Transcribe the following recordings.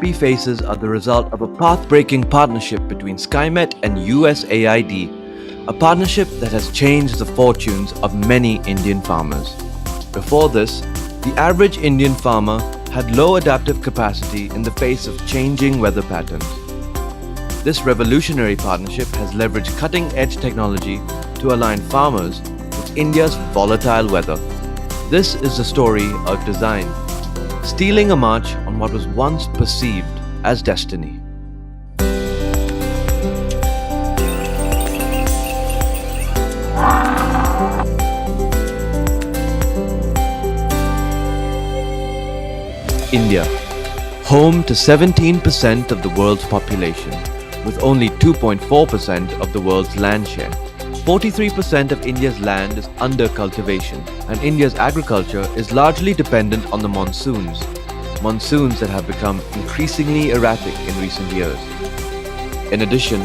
happy faces are the result of a path-breaking partnership between Skymet and USAID, a partnership that has changed the fortunes of many Indian farmers. Before this, the average Indian farmer had low adaptive capacity in the face of changing weather patterns. This revolutionary partnership has leveraged cutting-edge technology to align farmers with India's volatile weather. This is the story of design, stealing a march on what was once perceived as destiny. India, home to 17% of the world's population, with only 2.4% of the world's land share. 43% of India's land is under cultivation, and India's agriculture is largely dependent on the monsoons that have become increasingly erratic in recent years. In addition,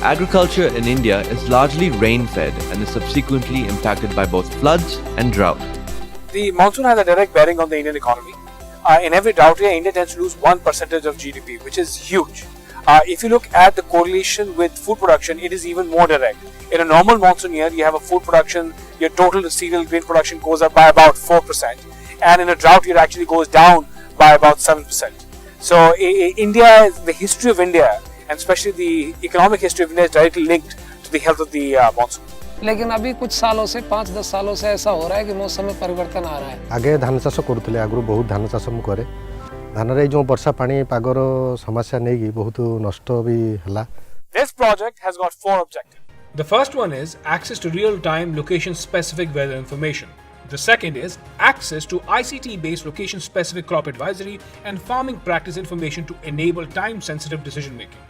agriculture in India is largely rain-fed and is subsequently impacted by both floods and drought. The monsoon has a direct bearing on the Indian economy. In every drought year, India tends to lose 1% of GDP, which is huge. If you look at the correlation with food production, it is even more direct. In a normal monsoon year, you have a food production, your total cereal grain production goes up by about 4%. And in a drought year, it actually goes down by about 7%. So India, the history of India, and especially the economic history of India, is directly linked to the health of the monsoon. लेकिन अभी कुछ सालों से 5-10 सालों से ऐसा हो रहा है कि मौसम में परिवर्तन आ रहा है. आगे धान चाष करूले आगु बहुत धान चाष मु करे धान रे जो वर्षा पानी पागर समस्या नै कि बहुत नष्ट भी हला. This project has got 4 objectives. The first one is access to real-time location-specific weather information. The second is access to ICT-based location-specific crop advisory and farming practice information to enable time-sensitive decision-making.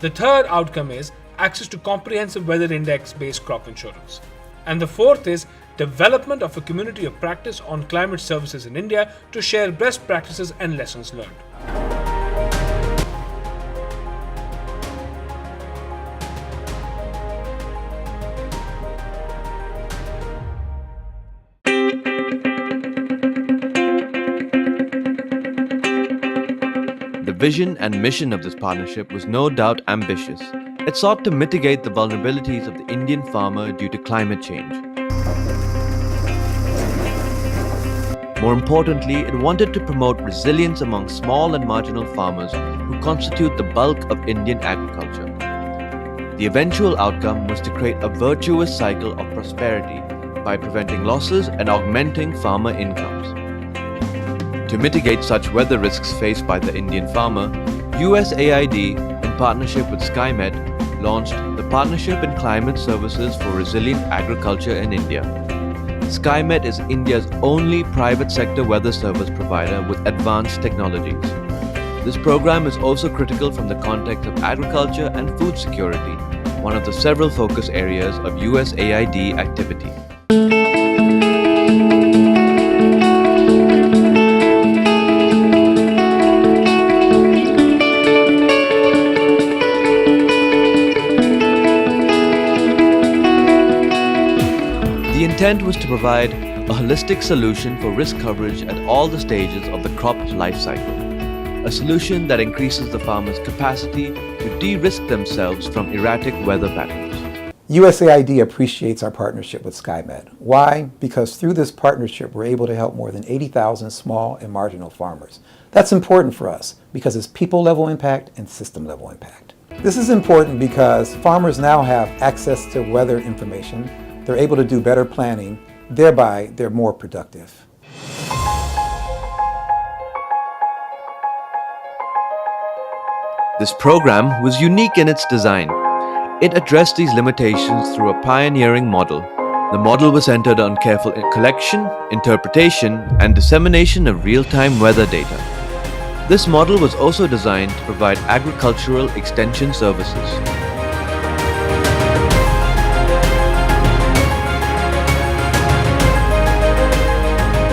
The third outcome is access to comprehensive weather index-based crop insurance. And the fourth is development of a community of practice on climate services in India to share best practices and lessons learned. The vision and mission of this partnership was no doubt ambitious. It sought to mitigate the vulnerabilities of the Indian farmer due to climate change. More importantly, it wanted to promote resilience among small and marginal farmers who constitute the bulk of Indian agriculture. The eventual outcome was to create a virtuous cycle of prosperity by preventing losses and augmenting farmer incomes. To mitigate such weather risks faced by the Indian farmer, USAID, in partnership with Skymet, launched the Partnership in Climate Services for Resilient Agriculture in India. Skymet is India's only private sector weather service provider with advanced technologies. This program is also critical from the context of agriculture and food security, one of the several focus areas of USAID activity. The intent was to provide a holistic solution for risk coverage at all the stages of the crop life cycle. A solution that increases the farmer's capacity to de-risk themselves from erratic weather patterns. USAID appreciates our partnership with Skymet. Why? Because through this partnership, we're able to help more than 80,000 small and marginal farmers. That's important for us because it's people-level impact and system-level impact. This is important because farmers now have access to weather information. They're able to do better planning, thereby they're more productive. This program was unique in its design. It addressed these limitations through a pioneering model. The model was centered on careful collection, interpretation, and dissemination of real-time weather data. This model was also designed to provide agricultural extension services.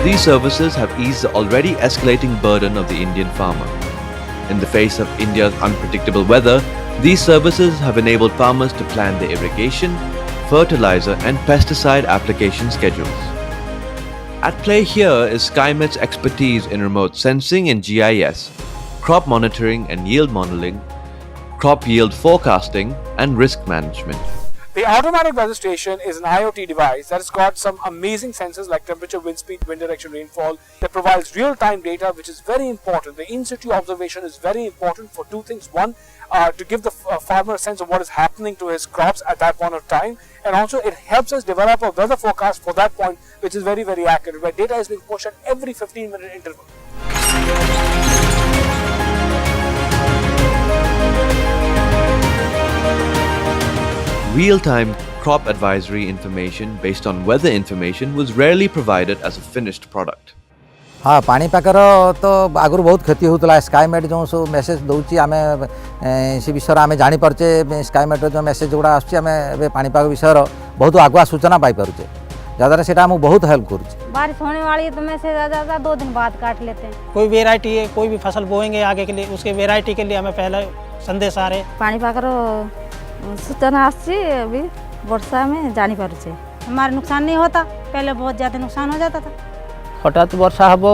These services have eased the already escalating burden of the Indian farmer. In the face of India's unpredictable weather, these services have enabled farmers to plan their irrigation, fertilizer and pesticide application schedules. At play here is Skymet's expertise in remote sensing and GIS. crop monitoring and yield modeling, crop yield forecasting, and risk management. The automatic weather station is an IoT device that has got some amazing sensors like temperature, wind speed, wind direction, rainfall that provides real-time data, which is very important. The in-situ observation is very important for two things. One, to give the farmer a sense of what is happening to his crops at that point of time, and also it helps us develop a weather forecast for that point, which is very, very accurate, where data is being pushed at every 15-minute interval. Real-time crop advisory information based on weather information was rarely provided as a finished product. हाँ पाणीपागर तो आगु बहुत क्षति होता स्काईमेट जो सब message दूसरी आम से विषय आम जापे स्काईमेट जो मेसेज गुड़ा आम पाणीपाग विषय बहुत आगुआ सूचना पाइपे जहाँद्वारा से बहुत हेल्प कर। बारिश होने वाली है तो मैसेज आ जाता है, 2 दिन बाद काट लेते हैं। कोई वेराइटी है, कोई भी फसल बोएंगे आगे के लिए, उसके वेराइटी के लिए हमें पहले संदेश आ रहे। पाणीपागर सूचना अभी वर्षा में जानी पारे हमारे नुकसान नहीं होता, पहले बहुत ज़्यादा नुकसान हो जाता था। हठात वर्षा हम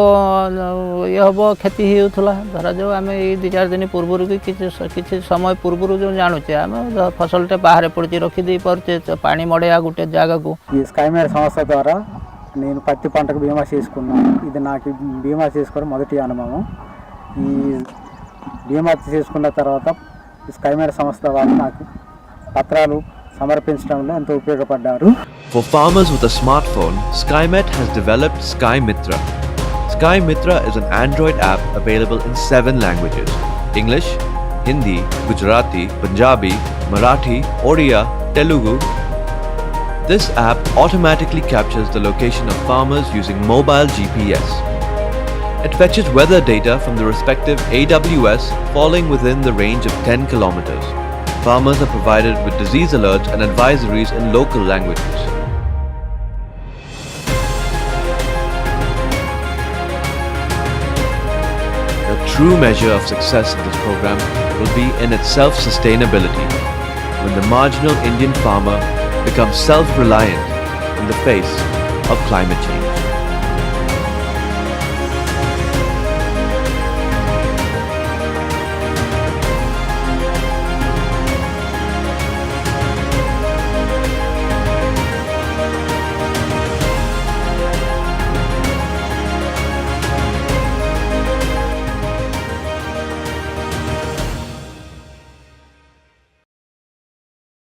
ये हम क्षति होता धर जो आम 2-4 दिन पूर्व कि समय पूर्व जो जानूचे आम फसलटे बाहर पड़ी रखीदे पारे पानी मड़ेया गोटे जगह को। स्काईमेट संस्था द्वारा నేను పత్తి పంటకు బీమా చేసుకున్నాను। ఇది నాకు బీమా చేసుకోవడం మొదటి అనుభవం। ఈ బీమా చేసుకున్న తర్వాత స్కైమెట్ సంస్థ వాళ్ళు నాకు పత్రాలు సమర్పించడంలో ఎంతో ఉపయోగపడ్డారు। For farmers with a smartphone, Skymet has developed Sky Mitra. Sky Mitra is an Android app available in 7 languages: English, Hindi, Gujarati, Punjabi, Marathi, Oriya, Telugu. This app automatically captures the location of farmers using mobile GPS. It fetches weather data from the respective AWS falling within the range of 10 kilometers. Farmers are provided with disease alerts and advisories in local languages. The true measure of success of this program will be in its self-sustainability, when the marginal Indian farmer becomes self-reliant in the face of climate change.